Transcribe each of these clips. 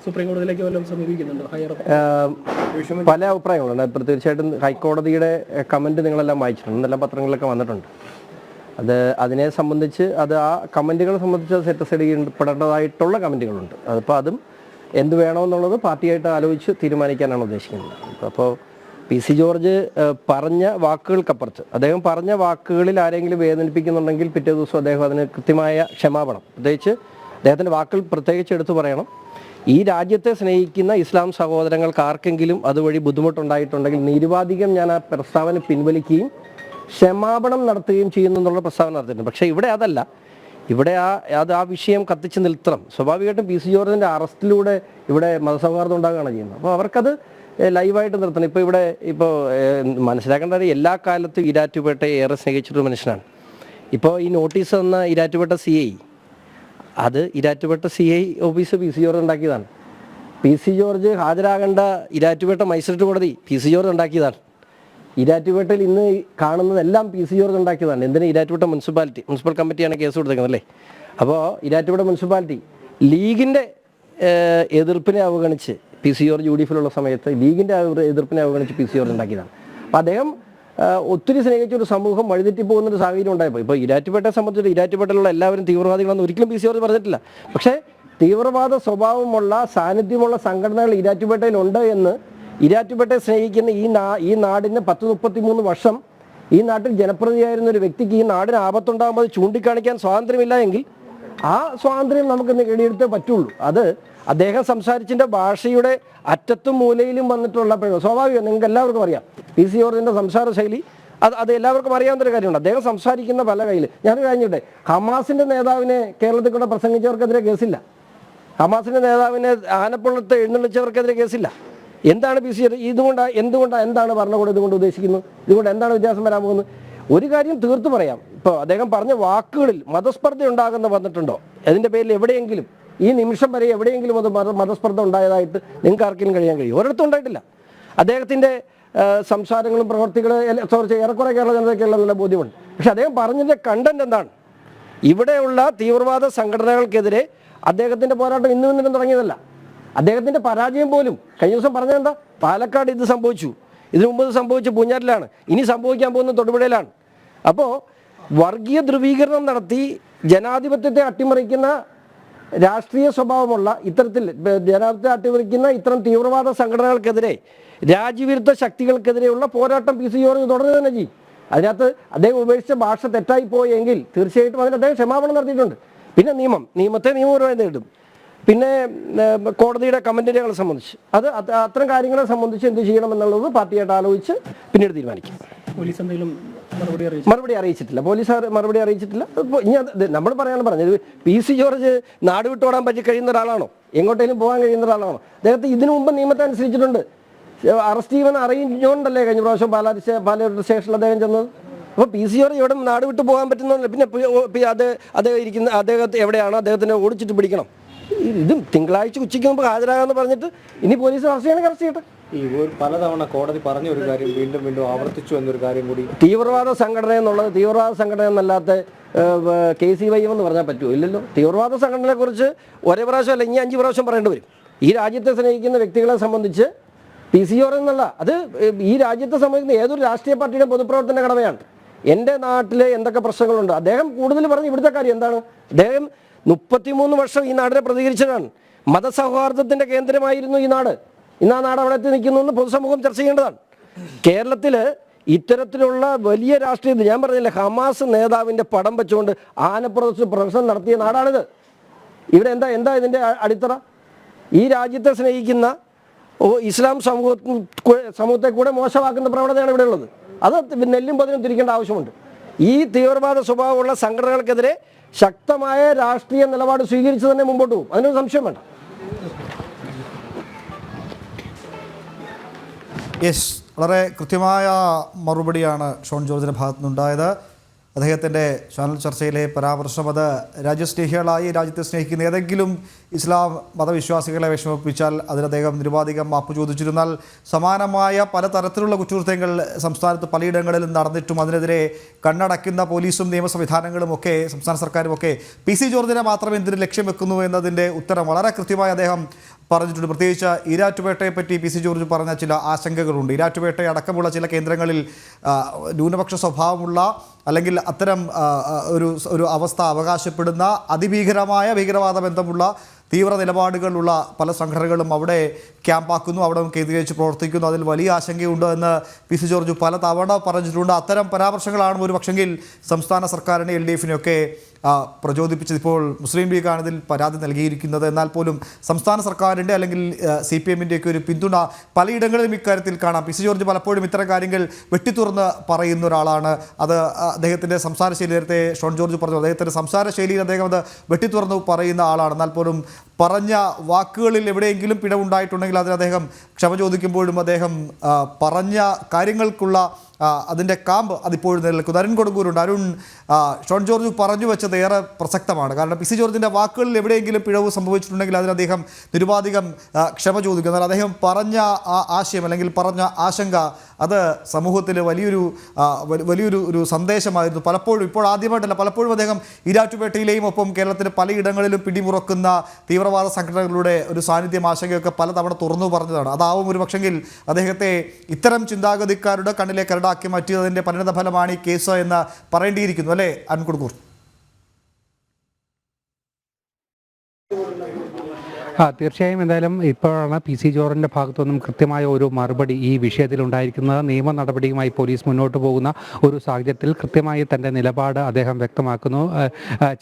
Supreme കോടതിയിലേക്ക് വല്ലതും സമീപിക്കുന്നുണ്ടോ? പല അഭിപ്രായങ്ങളുണ്ട്. ഇപ്പോൾ തീർച്ചയായിട്ടും ഹൈക്കോടതിയുടെ കമൻറ്റ് നിങ്ങളെല്ലാം വായിച്ചിട്ടുണ്ട്, എല്ലാ പത്രങ്ങളിലൊക്കെ വന്നിട്ടുണ്ട്. അതിനെ സംബന്ധിച്ച് ആ കമൻറ്റുകളെ സംബന്ധിച്ച് സെറ്റ് ചെയ്യപ്പെടേണ്ടതായിട്ടുള്ള കമൻറ്റുകളുണ്ട്. അതും എന്ത് വേണമെന്നുള്ളത് പാർട്ടിയായിട്ട് ആലോചിച്ച് തീരുമാനിക്കാനാണ് ഉദ്ദേശിക്കുന്നത്. അപ്പോൾ PC ജോർജ് പറഞ്ഞ വാക്കുകൾക്കപ്പുറത്ത് അദ്ദേഹം പറഞ്ഞ വാക്കുകളിൽ ആരെങ്കിലും വേദനിപ്പിക്കുന്നുണ്ടെങ്കിൽ പിറ്റേ ദിവസം അദ്ദേഹം അതിന് കൃത്യമായ ക്ഷമാപണം, പ്രത്യേകിച്ച് അദ്ദേഹത്തിൻ്റെ വാക്കുകൾ പ്രത്യേകിച്ച് എടുത്തു പറയണം. ഈ രാജ്യത്തെ സ്നേഹിക്കുന്ന ഇസ്ലാം സഹോദരങ്ങൾക്ക് ആർക്കെങ്കിലും അതുവഴി ബുദ്ധിമുട്ടുണ്ടായിട്ടുണ്ടെങ്കിൽ നിരുപാധികം ഞാൻ ആ പ്രസ്താവന പിൻവലിക്കുകയും ക്ഷമാപണം നടത്തുകയും ചെയ്യുന്നു എന്നുള്ള പ്രസ്താവന നടത്തിയിട്ടുണ്ട്. പക്ഷേ ഇവിടെ അതല്ല. ഇവിടെ ആ വിഷയം കത്തിച്ച് നിർത്തണം. സ്വാഭാവികമായിട്ടും PC ജോർജിൻ്റെ അറസ്റ്റിലൂടെ ഇവിടെ മതസൗഹാർദ്ദം ഉണ്ടാകുകയാണ് ചെയ്യുന്നത്. അപ്പോൾ അവർക്കത് ലൈവായിട്ട് നിർത്തണം. ഇപ്പോൾ മനസ്സിലാക്കേണ്ടത് എല്ലാ കാലത്തും ഈരാറ്റുപേട്ടയെ ഏറെ സ്നേഹിച്ചിട്ടൊരു മനുഷ്യനാണ്. ഇപ്പോൾ ഈ നോട്ടീസ് തന്ന ഈരാറ്റുപേട്ട CI, അത് Erattupetta CI office PC George ഉണ്ടാക്കിയതാണ്. PC ജോർജ് ഹാജരാകേണ്ട ഈരാറ്റുപേട്ട മജിസ്ട്രേറ്റ് കോടതി PC ജോർജ് ഉണ്ടാക്കിയതാണ്. ഈരാറ്റുപേട്ടയിൽ ഇന്ന് കാണുന്നതെല്ലാം PC ജോർജ് ഉണ്ടാക്കിയതാണ്. എന്തിനാ? ഈരാറ്റുപേട്ട മുനിസിപ്പൽ കമ്മിറ്റിയാണ് കേസ് കൊടുത്തേക്കുന്നത് അല്ലേ? അപ്പോൾ ഈരാറ്റുപേട്ട മുനിസിപ്പാലിറ്റി ലീഗിൻ്റെ എതിർപ്പിനെ അവഗണിച്ച് PC ജോർജ് UDFിലുള്ള സമയത്ത് ലീഗിൻ്റെ എതിർപ്പിനെ അവഗണിച്ച് PC ജോർജ് ഉണ്ടാക്കിയതാണ്. അപ്പോൾ അദ്ദേഹം ഒത്തിരി സ്നേഹിച്ച ഒരു സമൂഹം വഴിതെറ്റി പോകുന്നൊരു സാഹചര്യം ഉണ്ടായപ്പോൾ ഇപ്പോൾ ഈരാറ്റുപേട്ടയെ സംബന്ധിച്ച് ഈരാറ്റുപേട്ടയിലുള്ള എല്ലാവരും തീവ്രവാദികളെന്ന് ഒരിക്കലും PC ജോർജ് പറഞ്ഞിട്ടില്ല. പക്ഷേ തീവ്രവാദ സ്വഭാവമുള്ള സാന്നിധ്യമുള്ള സംഘടനകൾ ഈരാറ്റുപേട്ടയിലുണ്ട് എന്ന് ഈരാറ്റുപേട്ടയെ സ്നേഹിക്കുന്ന ഈ നാടിന് 10-33 വർഷം ഈ നാട്ടിൽ ജനപ്രതിയായിരുന്ന ഒരു വ്യക്തിക്ക് ഈ നാടിന് ആപത്തുണ്ടാകുമ്പോൾ ചൂണ്ടിക്കാണിക്കാൻ സ്വാതന്ത്ര്യമില്ല എങ്കിൽ ആ സ്വാതന്ത്ര്യം നമുക്ക് നേടിയെടുത്തേ പറ്റുള്ളൂ. അത് അദ്ദേഹം സംസാരിച്ചതിൻ്റെ ഭാഷയുടെ അറ്റത്തും മൂലയിലും വന്നിട്ടുള്ള സ്വാഭാവികം നിങ്ങൾക്ക് എല്ലാവർക്കും അറിയാം. PC ജോർജിൻ്റെ സംസാര ശൈലി അത് എല്ലാവർക്കും അറിയാവുന്നൊരു കാര്യമുണ്ട്. അദ്ദേഹം സംസാരിക്കുന്ന പല കയ്യിൽ ഞാൻ കഴിഞ്ഞിട്ടെ ഹമാസിൻ്റെ നേതാവിനെ കേരളത്തിൽ കൂടെ പ്രസംഗിച്ചവർക്കെതിരെ കേസില്ല. ഹമാസിൻ്റെ നേതാവിനെ ആനപ്പുള്ളത്ത് എഴുന്നള്ളിച്ചവർക്കെതിരെ കേസില്ല. എന്താണ് PC എന്താണ് ഭരണകൂടം ഇതുകൊണ്ട് ഉദ്ദേശിക്കുന്നത്? ഇതുകൊണ്ട് എന്താണ് വ്യത്യാസം വരാൻ പോകുന്നത്? ഒരു കാര്യം തീർത്തു പറയാം. ഇപ്പോൾ അദ്ദേഹം പറഞ്ഞ വാക്കുകളിൽ മതസ്പർദ്ധ വന്നിട്ടുണ്ടോ? അതിൻ്റെ പേരിൽ എവിടെയെങ്കിലും ഈ നിമിഷം വരെ എവിടെയെങ്കിലും അത് മതസ്പർദ്ധ ഉണ്ടായതായിട്ട് നിങ്ങൾക്ക് ആർക്കെങ്കിലും കഴിയും? ഒരിടത്തും ഉണ്ടായിട്ടില്ല. അദ്ദേഹത്തിൻ്റെ സംസാരങ്ങളും പ്രവർത്തികളും ഏറെക്കുറെ കേരള ജനതയ്ക്കുള്ള നല്ല ബോധ്യമുണ്ട്. പക്ഷെ അദ്ദേഹം പറഞ്ഞതിൻ്റെ കണ്ടന്റ് എന്താണ്? ഇവിടെയുള്ള തീവ്രവാദ സംഘടനകൾക്കെതിരെ അദ്ദേഹത്തിൻ്റെ പോരാട്ടം ഇന്നും തുടങ്ങിയതല്ല. അദ്ദേഹത്തിൻ്റെ പരാജയം പോലും കഴിഞ്ഞ ദിവസം പറഞ്ഞതെന്താ? പാലക്കാട് ഇത് സംഭവിച്ചു, ഇതിനു മുമ്പ് ഇത് സംഭവിച്ചു പൂഞ്ഞാറിലാണ്, ഇനി സംഭവിക്കാൻ പോകുന്നത് തൊടുപുഴയിലാണ്. അപ്പോൾ വർഗീയ ധ്രുവീകരണം നടത്തി ജനാധിപത്യത്തെ അട്ടിമറിക്കുന്ന രാഷ്ട്രീയ സ്വഭാവമുള്ള ജനാധിപത്യത്തെ അട്ടിമറിക്കുന്ന ഇത്തരം തീവ്രവാദ സംഘടനകൾക്കെതിരെ രാജ്യവിരുദ്ധ ശക്തികൾക്കെതിരെയുള്ള പോരാട്ടം PC ജോർജ് തുടർന്ന് തന്നെ ചെയ്യും. അതിനകത്ത് അദ്ദേഹം ഉപേക്ഷിച്ച ഭാഷ തെറ്റായി പോയെങ്കിൽ തീർച്ചയായിട്ടും അതിന് അദ്ദേഹം ക്ഷമാപണം നടത്തിയിട്ടുണ്ട്. പിന്നെ നിയമത്തെ നിയമപരമായി നേരിടും. പിന്നെ കോടതിയുടെ കമൻറ്റുകളെ സംബന്ധിച്ച് അത്തരം കാര്യങ്ങളെ സംബന്ധിച്ച് എന്ത് ചെയ്യണമെന്നുള്ളത് പാർട്ടിയായിട്ട് ആലോചിച്ച് പിന്നീട് തീരുമാനിക്കും. പോലീസ് എന്തെങ്കിലും മറുപടി അറിയിച്ചിട്ടില്ല. പോലീസ് മറുപടി അറിയിച്ചിട്ടില്ല. നമ്മൾ പറഞ്ഞത് PC ജോർജ് നാട് വിട്ടോടാൻ പറ്റി കഴിയുന്ന ഒരാളാണോ? എങ്ങോട്ടേലും പോകാൻ കഴിയുന്ന ഒരാളാണോ? അദ്ദേഹത്തെ ഇതിനു മുമ്പ് നിയമത്തെ അനുസരിച്ചിട്ടുണ്ട്. അറസ്റ്റ് ചെയ്യുവാൻ അറിയിച്ചുകൊണ്ടല്ലേ കഴിഞ്ഞ പ്രാവശ്യം പാലാ സ്റ്റേഷനിൽ അദ്ദേഹം ചെന്നത്. അപ്പോൾ PC ജോർജ് ഇവിടെ നാട് വിട്ട് പോകാൻ പറ്റുന്നില്ല. പിന്നെ അദ്ദേഹത്തെ എവിടെയാണ്? അദ്ദേഹത്തിനെ ഓടിച്ചിട്ട് പിടിക്കണം. ഇതും തിങ്കളാഴ്ച ഉച്ചയ്ക്ക് മുമ്പ് ഹാജരാകാമെന്ന് പറഞ്ഞിട്ട് ഇനി പോലീസ് അറസ്റ്റ് ചെയ്യട്ടെ. പലതവണ കോടതി പറഞ്ഞ ഒരു കാര്യം വീണ്ടും ആവർത്തിച്ചു എന്നൊരു കാര്യം കൂടി. തീവ്രവാദ സംഘടന എന്നുള്ളത് തീവ്രവാദ സംഘടന എന്നല്ലാത്ത KCY എന്ന് പറഞ്ഞാൽ പറ്റുമോ? ഇല്ലല്ലോ. തീവ്രവാദ സംഘടനയെ കുറിച്ച് ഒരേ പ്രാവശ്യം അല്ല, ഇനി 5 പ്രാവശ്യം പറയേണ്ടി വരും. ഈ രാജ്യത്തെ സ്നേഹിക്കുന്ന വ്യക്തികളെ സംബന്ധിച്ച് PC ജോർജ് എന്നുള്ള അത് ഈ രാജ്യത്തെ സംബന്ധിക്കുന്ന ഏതൊരു രാഷ്ട്രീയ പാർട്ടിയുടെ പൊതുപ്രവർത്തന കടമയാണ്. എൻ്റെ നാട്ടിലെ എന്തൊക്കെ പ്രശ്നങ്ങളുണ്ട് അദ്ദേഹം കൂടുതൽ പറഞ്ഞ് ഇവിടുത്തെ കാര്യം എന്താണ്? അദ്ദേഹം 33 വർഷം ഈ നാടിനെ പ്രതികരിച്ചതാണ്. മതസൗഹാർദ്ദത്തിൻ്റെ കേന്ദ്രമായിരുന്നു ഈ നാട്. ഇന്ന് ആ നാട് അവിടെ എത്തി നിൽക്കുന്നു എന്ന് പൊതുസമൂഹം ചർച്ച ചെയ്യേണ്ടതാണ്. കേരളത്തിൽ ഇത്തരത്തിലുള്ള വലിയ രാഷ്ട്രീയ ഞാൻ പറഞ്ഞില്ലേ, ഹമാസ് നേതാവിൻ്റെ പടം വെച്ചുകൊണ്ട് ആനപ്പുറത്ത് പ്രശ്നം നടത്തിയ നാടാണിത്. ഇവിടെ എന്താ ഇതിൻ്റെ അടിത്തറ? ഈ രാജ്യത്തെ സ്നേഹിക്കുന്ന ഇസ്ലാം സമൂഹത്തെ കൂടെ മോശമാക്കുന്ന പ്രവണതയാണ് ഇവിടെ ഉള്ളത്. അത് നെല്ലും പതിനും തിരിക്കേണ്ട ആവശ്യമുണ്ട്. ഈ തീവ്രവാദ സ്വഭാവമുള്ള സംഘടനകൾക്കെതിരെ ശക്തമായ രാഷ്ട്രീയ നിലപാട് സ്വീകരിച്ച് തന്നെ മുമ്പോട്ട് പോകും. അതിനൊരു സംശയം വേണ്ട. വളരെ കൃത്യമായ മറുപടിയാണ് ഷോൺ ജോർജിൻ്റെ ഭാഗത്തുനിന്നുണ്ടായത്. അദ്ദേഹത്തിൻ്റെ ചാനൽ ചർച്ചയിലെ പരാമർശം അത് രാജ്യസ്നേഹികളായി രാജ്യത്തെ സ്നേഹിക്കുന്ന ഏതെങ്കിലും ഇസ്ലാം മതവിശ്വാസികളെ വിഷമിപ്പിച്ചാൽ അതിന് അദ്ദേഹം നിരുപാധികം മാപ്പ് ചോദിച്ചിരുന്നാൽ സമാനമായ പലതരത്തിലുള്ള കുറ്റകൃത്യങ്ങൾ സംസ്ഥാനത്ത് പലയിടങ്ങളിലും നടന്നിട്ടും അതിനെതിരെ കണ്ണടയ്ക്കുന്ന പോലീസും നിയമ സംവിധാനങ്ങളും ഒക്കെ സംസ്ഥാന സർക്കാരും ഒക്കെ PC ജോർജിനെ മാത്രം എന്തിന് ലക്ഷ്യം വെക്കുന്നു എന്നതിൻ്റെ ഉത്തരം വളരെ കൃത്യമായി അദ്ദേഹം പറഞ്ഞിട്ടുണ്ട്. പ്രത്യേകിച്ച് ഈരാറ്റുപേട്ടയെ പറ്റി പി സി ജോർജ് പറഞ്ഞ ചില ആശങ്കകളുണ്ട്. ഈരാറ്റുപേട്ട അടക്കമുള്ള ചില കേന്ദ്രങ്ങളിൽ ന്യൂനപക്ഷ സ്വഭാവമുള്ള അല്ലെങ്കിൽ അത്തരം ഒരു അവസ്ഥ അവകാശപ്പെടുന്ന അതിഭീകരമായ ഭീകരവാദ ബന്ധമുള്ള തീവ്ര നിലപാടുകളുള്ള പല സംഘടനകളും അവിടെ ക്യാമ്പാക്കുന്നു, അവിടെ കേന്ദ്രീകരിച്ച് പ്രവർത്തിക്കുന്നു. അതിൽ വലിയ ആശങ്കയുണ്ട് എന്ന് പി സി ജോർജ് പല തവണ പറഞ്ഞിട്ടുണ്ട്. അത്തരം പരാമർശങ്ങളാണ് ഒരു പക്ഷെങ്കിൽ സംസ്ഥാന സർക്കാരിനെ LDF-നെയൊക്കെ പ്രചോദിപ്പിച്ചത്. ഇപ്പോൾ മുസ്ലിം ലീഗാണ് ഇതിൽ പരാതി നൽകിയിരിക്കുന്നത്. എന്നാൽ പോലും സംസ്ഥാന സർക്കാരിൻ്റെ അല്ലെങ്കിൽ CPM-ൻ്റെയൊക്കെ ഒരു പിന്തുണ പലയിടങ്ങളിലും ഇക്കാര്യത്തിൽ കാണാം. പി സി ജോർജ് പലപ്പോഴും ഇത്തരം കാര്യങ്ങൾ വെട്ടിത്തുറന്ന് പറയുന്ന ഒരാളാണ്. അത് അദ്ദേഹത്തിൻ്റെ സംസാര ശൈലി, നേരത്തെ ഷോൺ ജോർജ് പറഞ്ഞു, അദ്ദേഹത്തിൻ്റെ സംസാര ശൈലിയിൽ അദ്ദേഹം അത് വെട്ടിത്തുറന്ന് പറയുന്ന ആളാണ്. എന്നാൽ പോലും പറഞ്ഞ വാക്കുകളിൽ എവിടെയെങ്കിലും പിഴവുണ്ടായിട്ടുണ്ടെങ്കിൽ അതിന് അദ്ദേഹം ക്ഷമ ചോദിക്കുമ്പോഴും അദ്ദേഹം പറഞ്ഞ കാര്യങ്ങൾക്കുള്ള അതിൻ്റെ കാമ്പ് അതിപ്പോഴും നിലനിൽക്കുന്നു. അരുൺ കൊടുങ്കൂരുണ്ട്. അരുൺ, ഷോൺ ജോർജ് പറഞ്ഞു വെച്ചത് ഏറെ പ്രസക്തമാണ്. കാരണം പി സി ജോർജിൻ്റെ വാക്കുകളിൽ എവിടെയെങ്കിലും പിഴവ് സംഭവിച്ചിട്ടുണ്ടെങ്കിൽ അതിന് അദ്ദേഹം നിരുപാധികം ക്ഷമ ചോദിക്കുന്നു. എന്നാൽ അദ്ദേഹം പറഞ്ഞ ആശയം അല്ലെങ്കിൽ പറഞ്ഞ ആശങ്ക അത് സമൂഹത്തിൽ വലിയൊരു സന്ദേശമായിരുന്നു. പലപ്പോഴും, ഇപ്പോൾ ആദ്യമായിട്ടല്ല, പലപ്പോഴും അദ്ദേഹം ഈരാറ്റുപേട്ടയിലെയും ഒപ്പം കേരളത്തിലെ പലയിടങ്ങളിലും പിടിമുറക്കുന്ന തീവ്രവാദ സംഘടനകളുടെ ഒരു സാന്നിധ്യം, ആശങ്കയൊക്കെ പലതവണ തുറന്നു പറഞ്ഞതാണ്. അതാവും ഒരു പക്ഷെങ്കിൽ അദ്ദേഹത്തെ ഇത്തരം ചിന്താഗതിക്കാരുടെ കണ്ണിലെ കരടാക്കി മാറ്റിയതിൻ്റെ പരിണത ഫലമാണ് ഈ കേസ് എന്ന് പറയേണ്ടിയിരിക്കുന്നു, അല്ലേ അൻകുടുക്കൂർ? തീർച്ചയായും. എന്തായാലും ഇപ്പോഴാണ് പി സി ജോർജിൻ്റെ ഭാഗത്തുനിന്നും കൃത്യമായ ഒരു മറുപടി ഈ വിഷയത്തിൽ ഉണ്ടായിരിക്കുന്നത്. നിയമ നടപടിയുമായി പോലീസ് മുന്നോട്ട് പോകുന്ന ഒരു സാഹചര്യത്തിൽ കൃത്യമായി തൻ്റെ നിലപാട് അദ്ദേഹം വ്യക്തമാക്കുന്നു.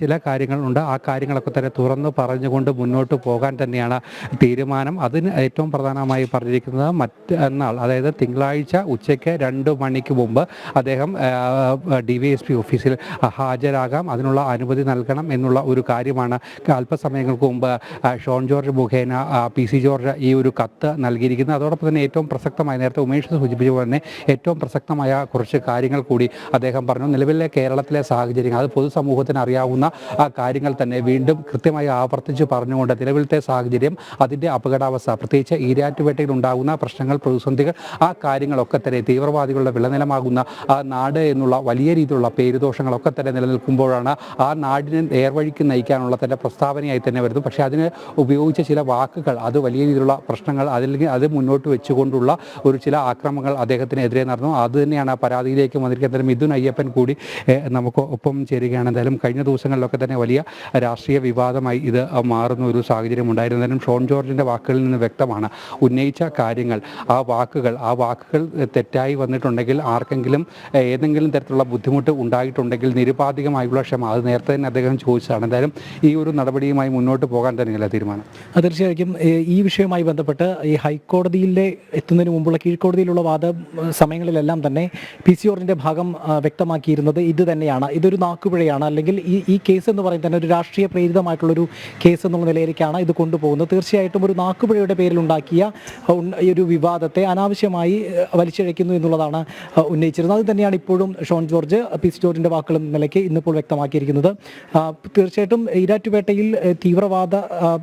ചില കാര്യങ്ങളുണ്ട്, ആ കാര്യങ്ങളൊക്കെ തന്നെ തുറന്നു പറഞ്ഞുകൊണ്ട് മുന്നോട്ട് പോകാൻ തന്നെയാണ് തീരുമാനം. അതിന് ഏറ്റവും പ്രധാനമായി പറഞ്ഞിരിക്കുന്നത് മറ്റന്നാൾ, അതായത് തിങ്കളാഴ്ച ഉച്ചയ്ക്ക് 2 മണിക്ക് മുമ്പ് അദ്ദേഹം DYSP ഓഫീസിൽ ഹാജരാകാം, അതിനുള്ള അനുമതി നൽകണം എന്നുള്ള ഒരു കാര്യമാണ് അല്പസമയങ്ങൾക്ക് മുമ്പ് ഷോൺ ജോർജ് മുഖേന പി സി ജോർജ് ഈ ഒരു കത്ത് നൽകിയിരിക്കുന്നത്. അതോടൊപ്പം തന്നെ ഏറ്റവും പ്രസക്തമായ, നേരത്തെ ഉമേഷ് സൂചിപ്പിച്ച പോലെ തന്നെ ഏറ്റവും പ്രസക്തമായ കുറച്ച് കാര്യങ്ങൾ കൂടി അദ്ദേഹം പറഞ്ഞു. നിലവിലെ കേരളത്തിലെ സാഹചര്യം, അത് പൊതുസമൂഹത്തിന് അറിയാവുന്ന കാര്യങ്ങൾ തന്നെ വീണ്ടും കൃത്യമായി ആവർത്തിച്ച് പറഞ്ഞുകൊണ്ട് നിലവിലത്തെ സാഹചര്യം, അതിൻ്റെ അപകടാവസ്ഥ, പ്രത്യേകിച്ച് ഈരാറ്റുപേട്ടയിൽ ഉണ്ടാകുന്ന പ്രശ്നങ്ങൾ, പ്രതിസന്ധികൾ, ആ കാര്യങ്ങളൊക്കെ തന്നെ തീവ്രവാദികളുടെ വിളനിലമാകുന്ന ആ നാട് എന്നുള്ള വലിയ രീതിയിലുള്ള പേരുദോഷങ്ങളൊക്കെ തന്നെ നിലനിൽക്കുമ്പോഴാണ് ആ നാടിനെ നേർവഴിക്ക് നയിക്കാനുള്ള തൻ്റെ പ്രസ്താവനയായി തന്നെ വരുന്നു. പക്ഷേ അതിന് ഉപയോഗിച്ച ചില വാക്കുകൾ, അത് വലിയ രീതിയിലുള്ള പ്രശ്നങ്ങൾ, അത് മുന്നോട്ട് വെച്ചുകൊണ്ടുള്ള ഒരു ചില ആക്രമണങ്ങൾ അദ്ദേഹത്തിനെതിരെ നടന്നു. അത് തന്നെയാണ് ആ പരാതിയിലേക്ക് വന്നിരിക്കുന്നത്. മിഥുൻ അയ്യപ്പൻ കൂടി നമുക്ക് ഒപ്പം ചേരുകയാണ്. എന്തായാലും കഴിഞ്ഞ ദിവസങ്ങളിലൊക്കെ തന്നെ വലിയ രാഷ്ട്രീയ വിവാദമായി ഇത് മാറുന്ന ഒരു സാഹചര്യം ഉണ്ടായിരുന്നാലും ഷോൺ ജോർജിൻ്റെ വാക്കുകളിൽ നിന്ന് വ്യക്തമാണ് ഉന്നയിച്ച കാര്യങ്ങൾ, ആ വാക്കുകൾ തെറ്റായി വന്നിട്ടുണ്ടെങ്കിൽ, ആർക്കെങ്കിലും ഏതെങ്കിലും തരത്തിലുള്ള ബുദ്ധിമുട്ട് ഉണ്ടായിട്ടുണ്ടെങ്കിൽ നിരുപാധികമായുള്ള ക്ഷമ, അത് നേരത്തെ തന്നെ അദ്ദേഹം ചോദിച്ചതാണ്. എന്തായാലും ഈ ഒരു നടപടിയുമായി മുന്നോട്ട് പോകാൻ തന്നെയല്ല തീരുമാനം. തീർച്ചയായും ഈ വിഷയവുമായി ബന്ധപ്പെട്ട് ഈ ഹൈക്കോടതിയിലെ എത്തുന്നതിന് മുമ്പുള്ള കീഴ്ക്കോടതിയിലുള്ള വാദ സമയങ്ങളിലെല്ലാം തന്നെ പി സി ജോർജിൻ്റെ ഭാഗം വ്യക്തമാക്കിയിരുന്നത് ഇത് തന്നെയാണ്. ഇതൊരു നാക്കുപിഴയാണ്, അല്ലെങ്കിൽ ഈ കേസ് എന്ന് പറയുന്നത് തന്നെ ഒരു രാഷ്ട്രീയ പ്രേരിതമായിട്ടുള്ളൊരു കേസ് എന്നുള്ള നിലയിലേക്കാണ് ഇത് കൊണ്ടുപോകുന്നത്. തീർച്ചയായിട്ടും ഒരു നാക്കുപിഴയുടെ പേരിലുണ്ടാക്കിയ ഈ ഒരു വിവാദത്തെ അനാവശ്യമായി വലിച്ചിഴയ്ക്കുന്നു എന്നുള്ളതാണ് ഉന്നയിച്ചിരുന്നത്. അത് തന്നെയാണ് ഇപ്പോഴും ഷോൺ ജോർജ് പി സി ജോർജിൻ്റെ വാക്കുകൾ നിലയ്ക്ക് ഇന്നിപ്പോൾ വ്യക്തമാക്കിയിരിക്കുന്നത്. തീർച്ചയായിട്ടും ഈരാറ്റുപേട്ടയിൽ തീവ്രവാദ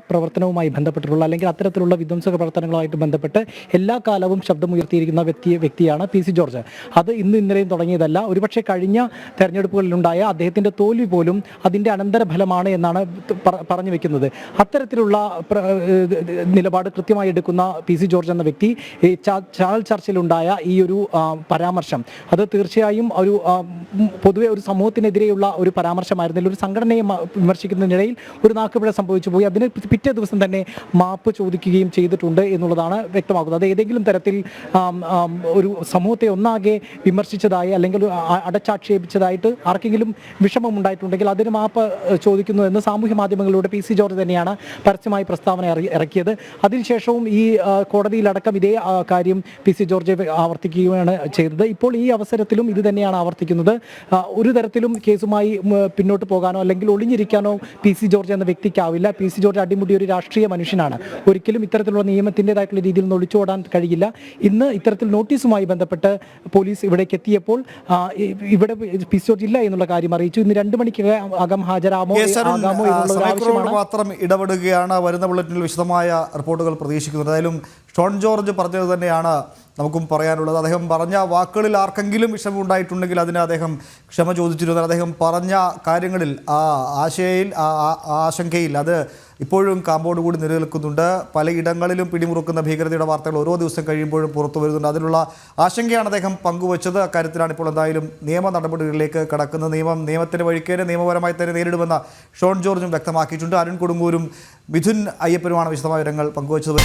പ്രവർത്തനവുമായി ബന്ധപ്പെട്ടിട്ടുള്ള അല്ലെങ്കിൽ അത്തരത്തിലുള്ള വിധ്വംസക പ്രവർത്തനങ്ങളുമായിട്ട് ബന്ധപ്പെട്ട് എല്ലാ കാലവും ശബ്ദമുയർത്തിയിരിക്കുന്ന വ്യക്തിയാണ് പി സി ജോർജ്. അത് ഇന്നലെയും തുടങ്ങിയതല്ല. ഒരുപക്ഷെ കഴിഞ്ഞ തെരഞ്ഞെടുപ്പുകളിലുണ്ടായ അദ്ദേഹത്തിൻ്റെ തോൽവി പോലും അതിൻ്റെ അനന്തരഫലമാണ് എന്നാണ് പറഞ്ഞു വെക്കുന്നത്. അത്തരത്തിലുള്ള നിലപാട് കൃത്യമായി എടുക്കുന്ന പി സി ജോർജ് എന്ന വ്യക്തി ചാനൽ ചർച്ചയിലുണ്ടായ ഈ ഒരു പരാമർശം, അത് തീർച്ചയായും ഒരു പൊതുവെ ഒരു സമൂഹത്തിനെതിരെയുള്ള ഒരു പരാമർശമായിരുന്നില്ല. ഒരു സംഘടനയെ വിമർശിക്കുന്നതിനിടയിൽ ഒരു നാക്കുപിഴ സംഭവിച്ചു പോയി. അതിന് പിറ്റേ ദിവസം തന്നെ മാപ്പ് ചോദിക്കുകയും ചെയ്തിട്ടുണ്ട് എന്നുള്ളതാണ് വ്യക്തമാക്കുന്നത്. അത് ഏതെങ്കിലും തരത്തിൽ ഒരു സമൂഹത്തെ ഒന്നാകെ വിമർശിച്ചതായി അല്ലെങ്കിൽ അടച്ചാക്ഷേപിച്ചതായിട്ട് ആർക്കെങ്കിലും വിഷമം ഉണ്ടായിട്ടുണ്ടെങ്കിൽ അതിന് മാപ്പ് ചോദിക്കുന്നു എന്ന് സാമൂഹ്യ മാധ്യമങ്ങളിലൂടെ പി സി ജോർജ് തന്നെയാണ് പരസ്യമായി പ്രസ്താവന ഇറക്കിയത്. അതിനുശേഷവും ഈ കോടതിയിലടക്കം ഇതേ കാര്യം പി സി ജോർജ് ആവർത്തിക്കുകയാണ് ചെയ്തത്. ഇപ്പോൾ ഈ അവസരത്തിലും ഇത് തന്നെയാണ് ആവർത്തിക്കുന്നത്. ഒരു തരത്തിലും കേസുമായി പിന്നോട്ട് പോകാനോ അല്ലെങ്കിൽ ഒളിഞ്ഞിരിക്കാനോ പി സി ജോർജ് എന്ന വ്യക്തിക്കാവില്ല. പി സി ജോർജ് അടിമുടി ഒരു രാഷ്ട്രീയ മനുഷ്യനാണ്. ഒരിക്കലും ഇത്തരത്തിലുള്ള നിയമത്തിൻ്റെതായിട്ടുള്ള രീതിയിൽ നിന്ന് ഒളിച്ചോടാൻ കഴിയില്ല. ഇന്ന് ഇത്തരത്തിൽ നോട്ടീസുമായി ബന്ധപ്പെട്ട് പോലീസ് ഇവിടേക്ക് എത്തിയപ്പോൾ ഇവിടെ പി സി ജോർജ് ഇല്ല എന്നുള്ള കാര്യം അറിയിച്ചു. ഇന്ന് 2 മണിക്ക് അകം ഹാജരാമോ ആകാമോ എന്നുള്ള ആവശ്യമാണ്. മാത്രം ഇടപെടുകയാണ്. വരുന്ന ബുള്ളറ്റിനിൽ വിശദമായ റിപ്പോർട്ടുകൾ പ്രതീക്ഷിക്കുന്നത്. ഏതായാലും ഷോൺ ജോർജ് പറഞ്ഞത് തന്നെയാണ് നമുക്കും പറയാനുള്ളത്. അദ്ദേഹം പറഞ്ഞ വാക്കുകളിൽ ആർക്കെങ്കിലും വിഷമം ഉണ്ടായിട്ടുണ്ടെങ്കിൽ അതിന് അദ്ദേഹം ക്ഷമ ചോദിച്ചിരുന്നു. അദ്ദേഹം പറഞ്ഞ കാര്യങ്ങളിൽ ആ ആശങ്കയിൽ അത് ഇപ്പോഴും കാമ്പോട് കൂടി നിലനിൽക്കുന്നുണ്ട്. പലയിടങ്ങളിലും പിടിമുറുക്കുന്ന ഭീകരതയുടെ വാർത്തകൾ ഓരോ ദിവസം കഴിയുമ്പോഴും പുറത്തു വരുന്നുണ്ട്. അതിനുള്ള ആശങ്കയാണ് അദ്ദേഹം പങ്കുവച്ചത്. അക്കാര്യത്തിലാണ് ഇപ്പോൾ എന്തായാലും നിയമ നടപടികളിലേക്ക് കടക്കുന്നത്. നിയമത്തിന് വഴിക്കേറെ നിയമപരമായി തന്നെ നേരിടുമെന്ന് ഷോൺ ജോർജും വ്യക്തമാക്കിയിട്ടുണ്ട്. അരുൺ കൊടുങ്ങൂരും മിഥുൻ അയ്യപ്പനുമാണ് വിശദമായ വിവരങ്ങൾ പങ്കുവച്ചത്.